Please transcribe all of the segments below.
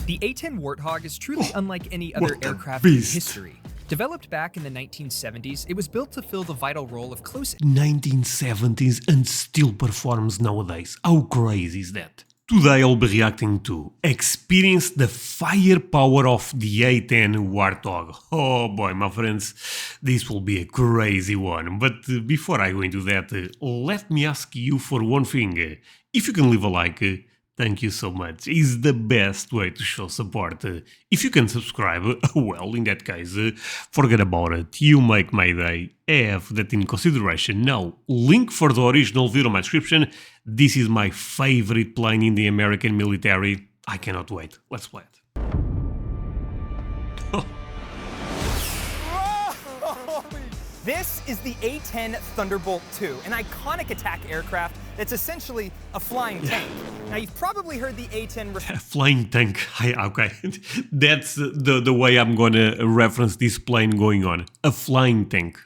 The A-10 Warthog is truly unlike any other aircraft in history. Developed back in the 1970s, it was built to fill the vital role of close 1970s and still performs nowadays. How crazy is that? Today I'll be reacting to experience the firepower of the A-10 Warthog. Oh boy, my friends, this will be a crazy one. But before I go into that, let me ask you for one thing. If you can leave a like, thank you so much. It's the best way to show support. If you can subscribe, well, in that case, forget about it. You make my day. Have that in consideration. Now, link for the original video in my description. This is my favorite plane in the American military. I cannot wait. Let's play it. This is the A-10 Thunderbolt II, an iconic attack aircraft that's essentially a flying tank. Now, you've probably heard the A-10... A flying tank. Okay, that's the way I'm gonna reference this plane going on. A flying tank.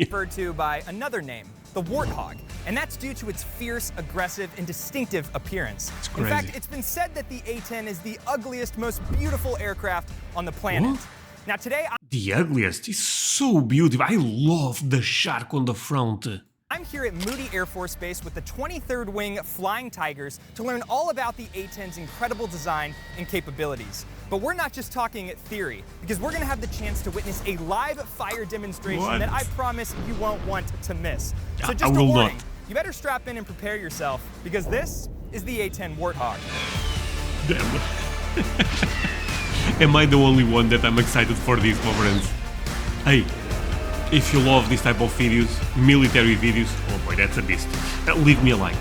referred to by another name, the Warthog, and that's due to its fierce, aggressive, and distinctive appearance. In fact, it's been said that the A-10 is the ugliest, most beautiful aircraft on the planet. What? Now today, The ugliest is so beautiful. I love the shark on the front. I'm here at Moody Air Force Base with the 23rd Wing Flying Tigers to learn all about the A-10's incredible design and capabilities. But we're not just talking theory, because we're going to have the chance to witness a live fire demonstration that I promise you won't want to miss. So just a warning, you better strap in and prepare yourself, because this is the A-10 Warthog. Damn. Am I the only one that I'm excited for this, my friends? Hey, if you love this type of videos, military videos, oh boy, that's a beast. Leave me a like.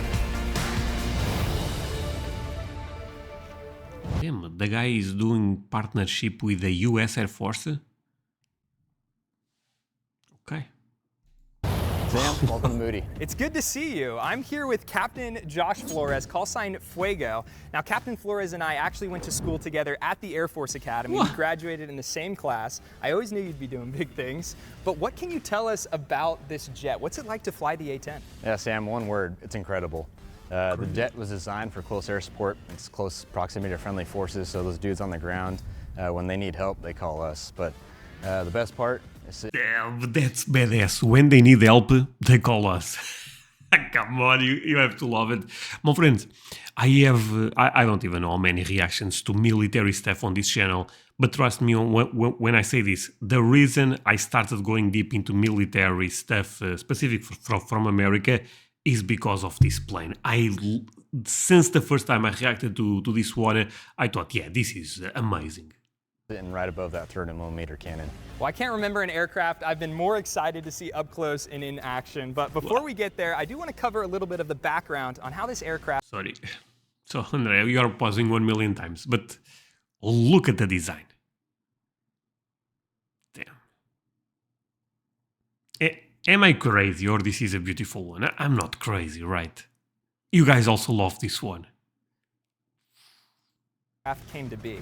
Damn, the guy is doing partnership with the US Air Force. Okay. Sam, welcome to Moody. It's good to see you. I'm here with Captain Josh Flores, call sign Fuego. Now, Captain Flores and I actually went to school together at the Air Force Academy. We graduated in the same class. I always knew you'd be doing big things. But what can you tell us about this jet? What's it like to fly the A-10? Yeah, Sam, one word, it's incredible. The jet was designed for close air support. It's close proximity to friendly forces, so those dudes on the ground, when they need help, they call us. But the best part is... Damn, that's badass. When they need help, they call us. Come on, you have to love it. My friends, I don't even know how many reactions to military stuff on this channel, but trust me when I say this, the reason I started going deep into military stuff, specific from America, is because of this plane. Since the first time I reacted to this one, I thought, yeah, this is amazing. Sitting right above that 30mm cannon. Well, I can't remember an aircraft I've been more excited to see up close and in action. But before we get there, I do want to cover a little bit of the background on how this aircraft... Sorry. So, André, you are pausing 1,000,000 times, but look at the design. Damn. Am I crazy or this is a beautiful one? I'm not crazy, right? You guys also love this one. Came to be.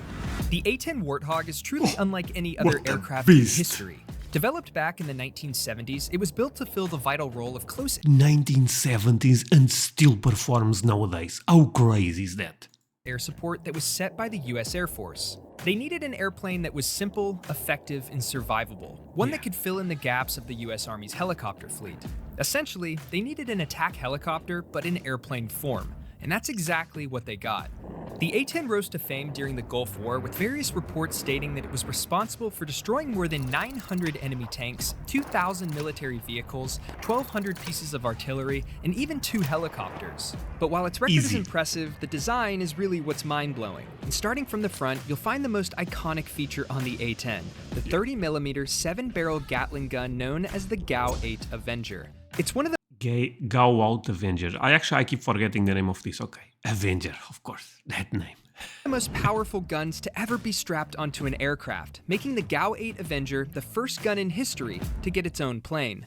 The A-10 Warthog is truly unlike any other aircraft in history. Developed back in the 1970s, it was built to fill the vital role of close 1970s and still performs nowadays. How crazy is that? Air support that was set by the US Air Force. They needed an airplane that was simple, effective, and survivable. One that could fill in the gaps of the US Army's helicopter fleet. Essentially, they needed an attack helicopter, but in airplane form. And that's exactly what they got. The A-10 rose to fame during the Gulf War, with various reports stating that it was responsible for destroying more than 900 enemy tanks, 2,000 military vehicles, 1,200 pieces of artillery, and even 2 helicopters. But while its record is impressive, the design is really what's mind-blowing. And starting from the front, you'll find the most iconic feature on the A-10, the 30mm 7-barrel Gatling gun known as the GAU-8 Avenger. It's one of the GAU-8 Avenger. I keep forgetting the name of this. Okay, Avenger, of course, that name. The most powerful guns to ever be strapped onto an aircraft, making the GAU-8 Avenger the first gun in history to get its own plane.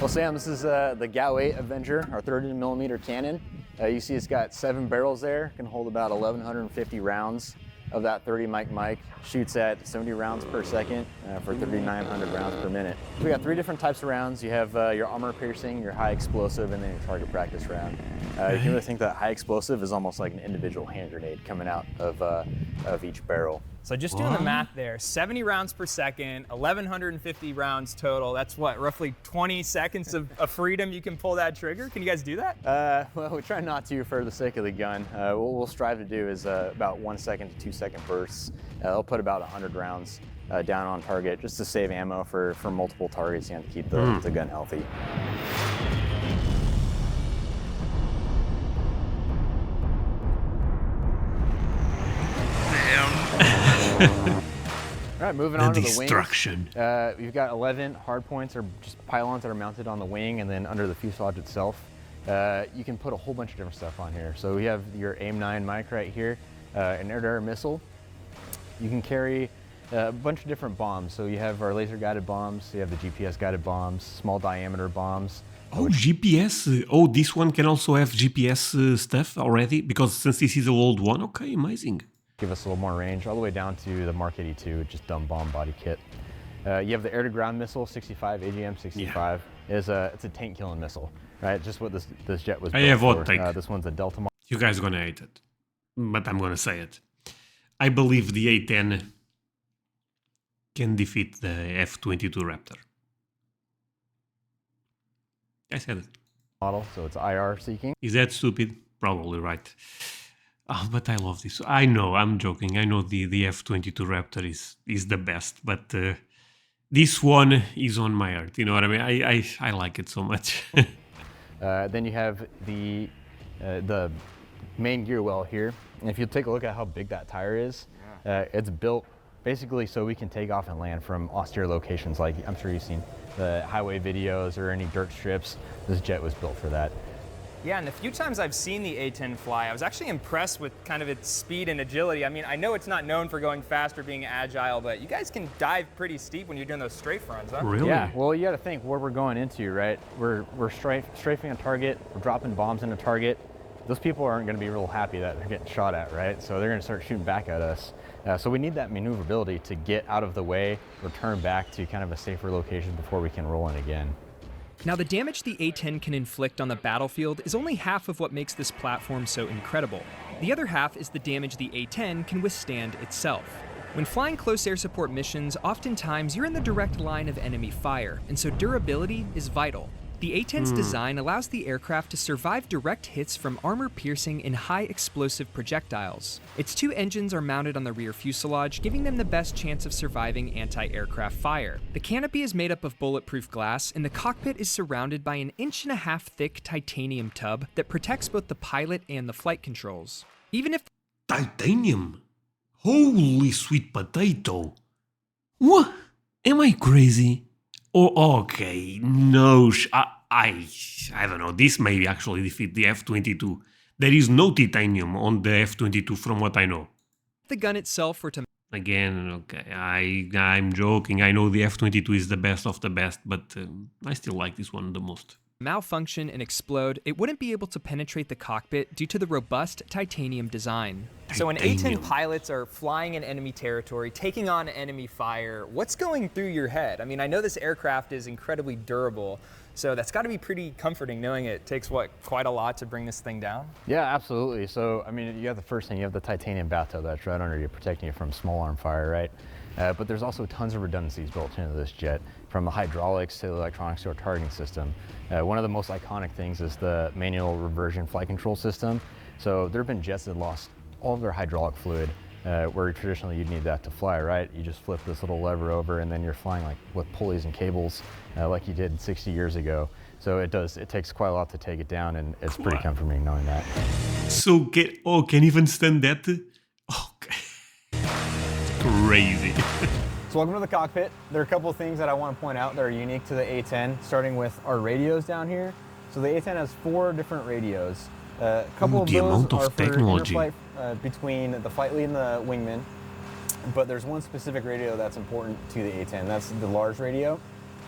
Well, Sam, this is the GAU-8 Avenger, our 30mm cannon. You see it's got 7 barrels there, can hold about 1,150 rounds. of that 30 mic shoots at 70 rounds per second for 3,900 rounds per minute. We got 3 different types of rounds. You have your armor piercing, your high explosive, and then your target practice round. You can really think that high explosive is almost like an individual hand grenade coming out of each barrel. So just doing the math there, 70 rounds per second, 1,150 rounds total. That's what, roughly 20 seconds of freedom you can pull that trigger? Can you guys do that? Well, we try not to for the sake of the gun. What we'll strive to do is about 1 second to 2 second bursts. I'll put about 100 rounds down on target just to save ammo for multiple targets and to keep the gun healthy. All right, moving on to the wings. Destruction. We've got 11 hard points, or just pylons that are mounted on the wing and then under the fuselage itself. You can put a whole bunch of different stuff on here. So we have your AIM-9 mic right here, an air-to-air missile. You can carry a bunch of different bombs. So you have our laser-guided bombs, you have the GPS-guided bombs, small diameter bombs. Oh, GPS. Oh, this one can also have GPS stuff already? Because since this is an old one, okay, amazing. Give us a little more range, all the way down to the Mark 82, which is dumb bomb body kit. You have the air-to-ground missile, 65, AGM-65. Yeah. It's a tank-killing missile, right? Just what this jet was I built have for. what take. This one's a Delta Mark. You guys are gonna hate it, but I'm gonna say it. I believe the A-10 can defeat the F-22 Raptor. I said it. Model, so it's IR seeking. Is that stupid? Probably right. Oh, but I love this. I know, I'm joking. I know the F-22 Raptor is the best, but this one is on my heart. You know what I mean? I like it so much. Then you have the main gear well here. And if you take a look at how big that tire is, it's built basically so we can take off and land from austere locations. Like I'm sure you've seen the highway videos or any dirt strips. This jet was built for that. Yeah, and the few times I've seen the A-10 fly, I was actually impressed with kind of its speed and agility. I mean, I know it's not known for going fast or being agile, but you guys can dive pretty steep when you're doing those strafe runs, huh? Really? Yeah, well, you got to think where we're going into, right? We're strafing a target, we're dropping bombs in a target. Those people aren't going to be real happy that they're getting shot at, right? So they're going to start shooting back at us. So we need that maneuverability to get out of the way, return back to kind of a safer location before we can roll in again. Now, the damage the A-10 can inflict on the battlefield is only half of what makes this platform so incredible. The other half is the damage the A-10 can withstand itself. When flying close air support missions, oftentimes you're in the direct line of enemy fire, and so durability is vital. The A-10's design allows the aircraft to survive direct hits from armor-piercing and high-explosive projectiles. Its 2 engines are mounted on the rear fuselage, giving them the best chance of surviving anti-aircraft fire. The canopy is made up of bulletproof glass, and the cockpit is surrounded by an 1.5-inch thick titanium tub that protects both the pilot and the flight controls. Even if Titanium? Holy sweet potato! What? Am I crazy? Oh, okay, no, I don't know, this may actually defeat the F-22. There is no titanium on the F-22 from what I know. the gun itself were to Again, okay, I'm joking. I know the F-22 is the best of the best, but I still like this one the most. malfunction and explode, it wouldn't be able to penetrate the cockpit due to the robust titanium design. So when A-10 pilots are flying in enemy territory, taking on enemy fire, what's going through your head? I mean, I know this aircraft is incredibly durable, so that's got to be pretty comforting knowing it takes, quite a lot to bring this thing down? Yeah, absolutely. So, I mean, you have the first thing, you have the titanium bathtub that's right under you, protecting you from small arm fire, right? But there's also tons of redundancies built into this jet, from the hydraulics to the electronics to our targeting system. One of the most iconic things is the manual reversion flight control system. So there have been jets that lost all of their hydraulic fluid, where traditionally you'd need that to fly, right? You just flip this little lever over and then you're flying like with pulleys and cables like you did 60 years ago. So it takes quite a lot to take it down, and it's pretty comforting knowing that. So, can even stand that? Okay. Crazy. So welcome to the cockpit. There are a couple of things that I want to point out that are unique to the A-10, starting with our radios down here. So the A-10 has 4 different radios. A couple of those are for interflight between the flight lead and the wingman. But there's one specific radio that's important to the A-10. That's the large radio.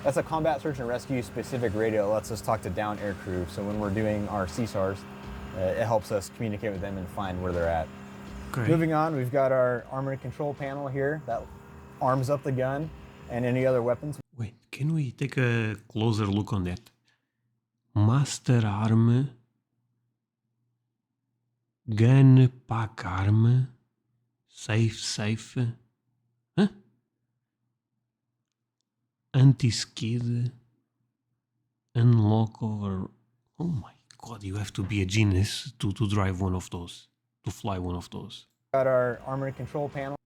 That's a combat search and rescue specific radio. It lets us talk to down air crew. So when we're doing our CSARs, it helps us communicate with them and find where they're at. Okay. Moving on, we've got our armored control panel here that arms up the gun and any other weapons. Wait, can we take a closer look on that? Master Arm, Gun Pack Arm, Safe, huh? Anti-skid, Unlock over... Oh my god, you have to be a genius to drive one of those, to fly one of those. Got our armored control panel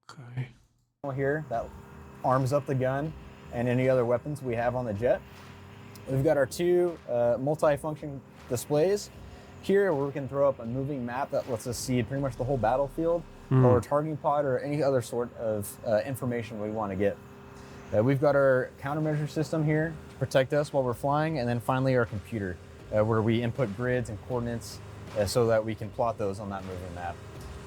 Okay. here that arms up the gun and any other weapons we have on the jet. We've got our two multi-function displays here where we can throw up a moving map that lets us see pretty much the whole battlefield or targeting pod or any other sort of information we want to get. We've got our countermeasure system here to protect us while we're flying, and then finally our computer where we input grids and coordinates so that we can plot those on that moving map.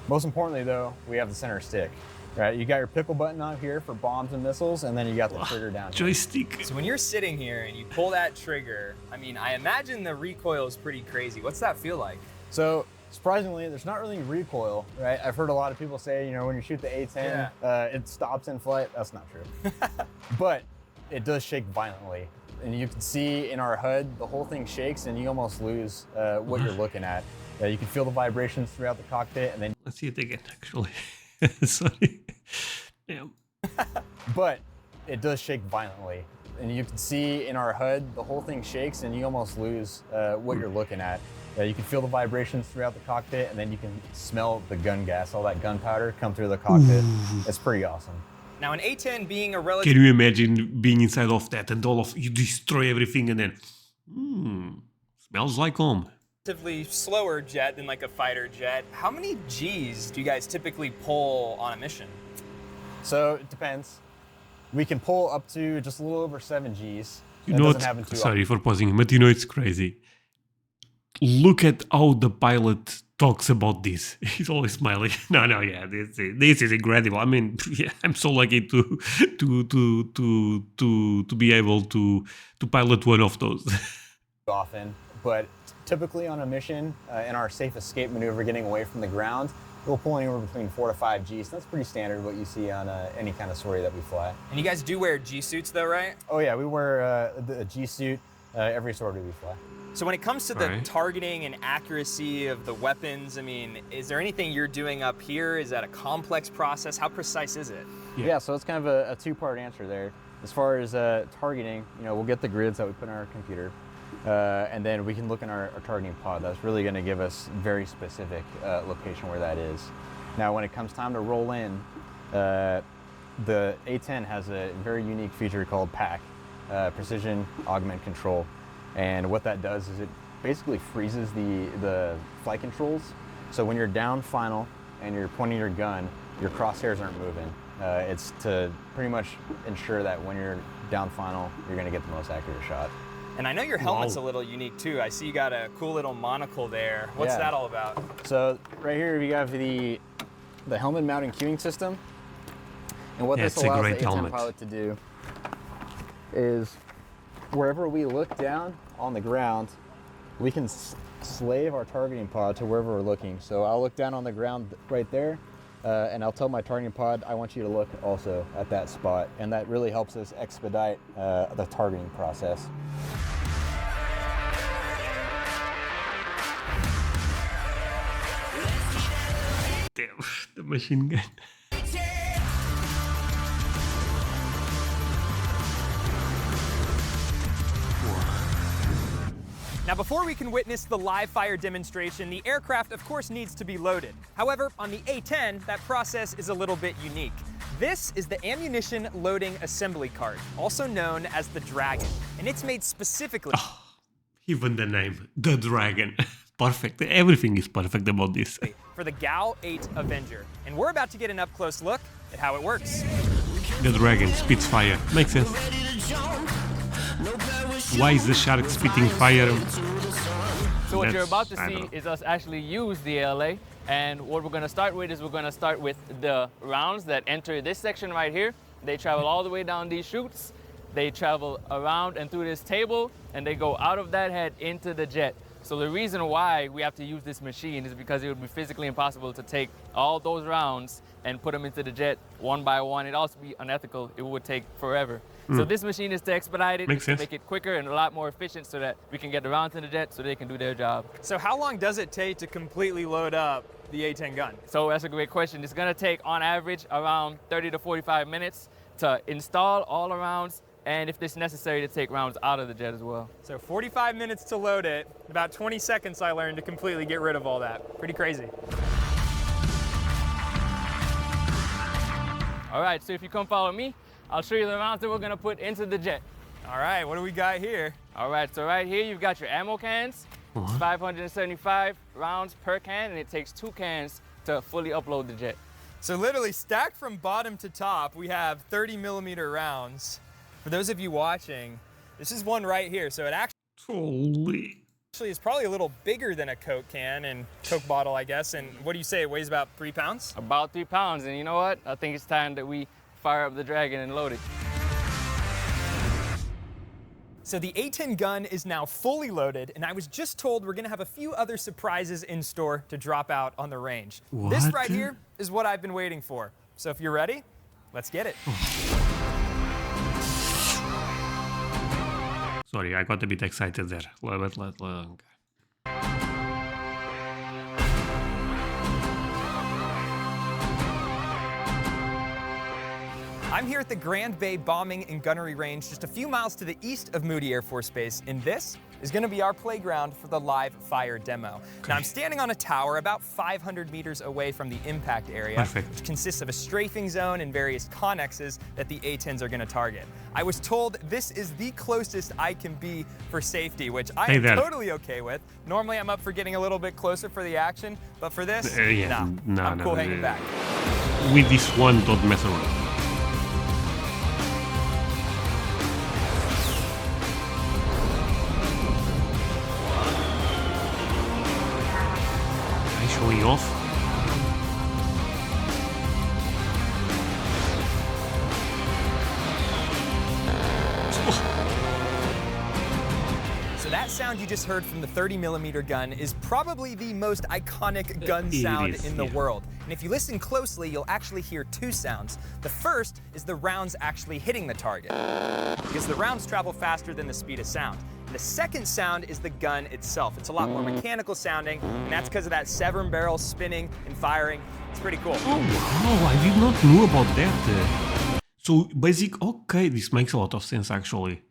Most importantly though, we have the center stick. Right, you got your pickle button on here for bombs and missiles, and then you got the trigger down here. Joystick. So when you're sitting here and you pull that trigger, I mean, I imagine the recoil is pretty crazy. What's that feel like? So surprisingly, there's not really recoil, right? I've heard a lot of people say, you know, when you shoot the A-10, it stops in flight. That's not true. But it does shake violently. And you can see in our HUD, the whole thing shakes and you almost lose what you're looking at. You can feel the vibrations throughout the cockpit, and then... Let's see it again, actually. Sorry. Damn. But it does shake violently. And you can see in our HUD, the whole thing shakes and you almost lose what you're looking at. You can feel the vibrations throughout the cockpit, and then you can smell the gun gas, all that gunpowder come through the cockpit. It's pretty awesome. Now, an A-10 being a Can relative... you imagine being inside of that and all of you destroy everything and then, smells like home. relatively slower jet than like a fighter jet. How many Gs do you guys typically pull on a mission? So it depends. We can pull up to just a little over 7 Gs. You know what? Sorry for pausing, but you know it's crazy. Look at how the pilot talks about this. He's always smiling. Yeah, this is incredible. I mean, yeah, I'm so lucky to be able to pilot one of those. Often, but typically on a mission, in our safe escape maneuver, getting away from the ground, we'll pull anywhere between 4 to 5 Gs. That's pretty standard what you see on any kind of sortie that we fly. And you guys do wear G suits though, right? Oh yeah, we wear the G suit every sortie we fly. So when it comes to the targeting and accuracy of the weapons, I mean, is there anything you're doing up here? Is that a complex process? How precise is it? Yeah, so it's kind of a two-part answer there. As far as targeting, you know, we'll get the grids that we put in our computer, and then we can look in our targeting pod. That's really going to give us very specific location where that is. Now, when it comes time to roll in, the A-10 has a very unique feature called PAC, Precision Augment Control. And what that does is it basically freezes the flight controls. So when you're down final and you're pointing your gun, your crosshairs aren't moving. It's to pretty much ensure that when you're down final, you're gonna get the most accurate shot. And I know your helmet's a little unique too. I see you got a cool little monocle there. What's that all about? So right here we have the helmet mounting cueing system. And what this allows the A-10 pilot to do is wherever we look down on the ground, we can slave our targeting pod to wherever we're looking. So I'll look down on the ground right there, and I'll tell my targeting pod, I want you to look also at that spot. And that really helps us expedite the targeting process. Damn, the machine gun. Now, before we can witness the live fire demonstration, the aircraft, of course, needs to be loaded. However, on the A-10, that process is a little bit unique. This is the ammunition loading assembly cart, also known as the Dragon, and it's made specifically... Oh, even the name, the Dragon. Perfect. Everything is perfect about this. ...for the GAU-8 Avenger. And we're about to get an up-close look at how it works. The Dragon spits fire. Makes sense. Why is the shark spitting fire? So what you're about to see is us actually use the ALA, and what we're going to start with is we're going to start with the rounds that enter this section right here. They travel all the way down these chutes, they travel around and through this table, and they go out of that head into the jet. So the reason why we have to use this machine is because it would be physically impossible to take all those rounds and put them into the jet one by one. It'd also be unethical. It would take forever. So this machine is to expedite it, to make it quicker and a lot more efficient so that we can get the rounds in the jet so they can do their job. So how long does it take to completely load up the A-10 gun? So that's a great question. It's gonna take on average around 30 to 45 minutes to install all the rounds, and if it's necessary to take rounds out of the jet as well. So 45 minutes to load it, about 20 seconds I learned to completely get rid of all that. Pretty crazy. All right, so if you come follow me, I'll show you the rounds that we're gonna put into the jet. All right, what do we got here? All right, so right here you've got your ammo cans. It's 575 rounds per can, and it takes 2 cans to fully upload the jet. So literally stacked from bottom to top, we have 30mm rounds. For those of you watching, this is one right here. So it actually is probably a little bigger than a Coke can and Coke bottle, I guess. And what do you say, it weighs about 3 pounds? About 3 pounds, and you know what? I think it's time that we fire up the Dragon and load it. So the A-10 gun is now fully loaded, and I was just told we're gonna have a few other surprises in store to drop out on the range. What? This right here is what I've been waiting for. So if you're ready, let's get it. Sorry, I got a bit excited there. I'm here at the Grand Bay Bombing and Gunnery Range, just a few miles to the east of Moody Air Force Base, and this is going to be our playground for the live fire demo. Now I'm standing on a tower about 500 meters away from the impact area, which consists of a strafing zone and various connexes that the A-10s are going to target. I was told this is the closest I can be for safety, which I am totally okay with. Normally I'm up for getting a little bit closer for the action, but for this, I'm cool hanging back. With this one, don't mess around. Showing off. So that sound you just heard from the 30mm gun is probably the most iconic gun sound in the world. And if you listen closely, you'll actually hear 2 sounds. The first is the rounds actually hitting the target, because the rounds travel faster than the speed of sound. The second sound is the gun itself. It's a lot more mechanical sounding, and that's because of that 7 barrel spinning and firing. It's pretty cool. Oh wow, I did not know about that. So okay, this makes a lot of sense actually.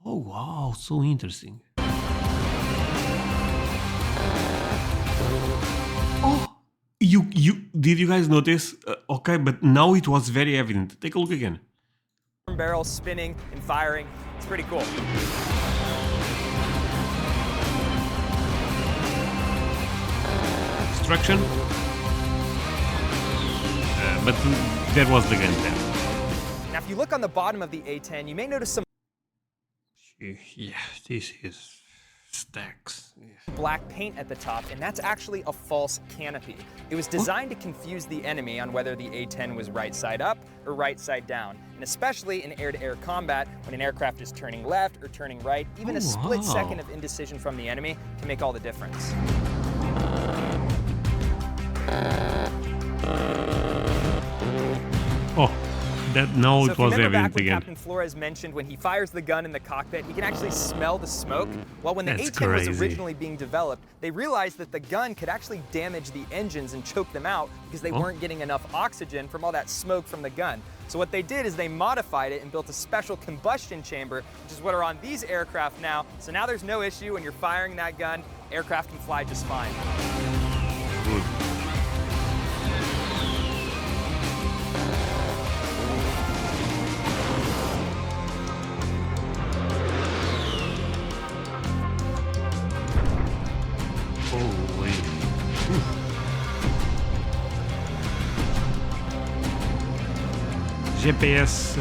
Oh wow, so interesting. Oh, did you guys notice? Okay, but now it was very evident. Take a look again. Barrel spinning and firing. It's pretty cool. Destruction. But there was the gun there. Now, if you look on the bottom of the A-10, you may notice some Yeah, this is stacks. black paint at the top, and that's actually a false canopy. It was designed to confuse the enemy on whether the A-10 was right side up or right side down, and especially in air-to-air combat, when an aircraft is turning left or turning right, even a split second of indecision from the enemy can make all the difference. Oh, that now So it was evident back when again. Captain Flores mentioned when he fires the gun in the cockpit, he can actually smell the smoke. Well, when the That's A-10 was crazy. originally being developed, they realized that the gun could actually damage the engines and choke them out because they weren't getting enough oxygen from all that smoke from the gun. So what they did is they modified it and built a special combustion chamber, which is what are on these aircraft now. So now there's no issue when you're firing that gun, aircraft can fly just fine. Good. Holy. GPS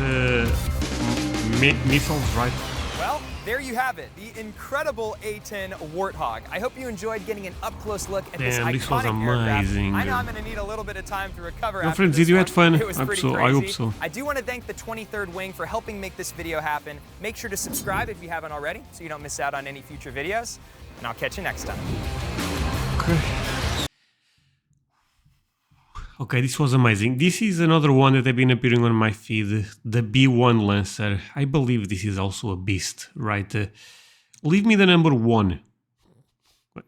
missiles, right? Well, there you have it, the incredible A-10 Warthog. I hope you enjoyed getting an up-close look at this Damn, this was iconic aircraft. amazing. I know I'm going to need a little bit of time to recover after friends, this did you one. had fun? It was I pretty hope so. crazy. I hope so. I do want to thank the 23rd Wing for helping make this video happen. Make sure to subscribe if you haven't already so you don't miss out on any future videos. and I'll catch you next time. Okay, this was amazing. This is another one that have been appearing on my feed, the B1 Lancer. I believe this is also a beast, right? Leave me the number one.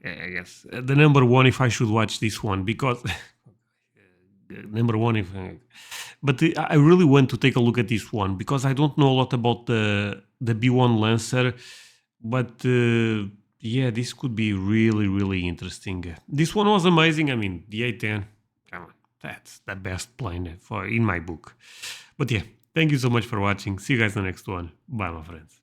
I guess the number one if I should watch this one, because number one if but I really want to take a look at this one because I don't know a lot about the B1 Lancer, but yeah, this could be really interesting. This one was amazing. I mean, the A-10, come on, that's the best plane in my book. But yeah, thank you so much for watching. See you guys in the next one. Bye, my friends.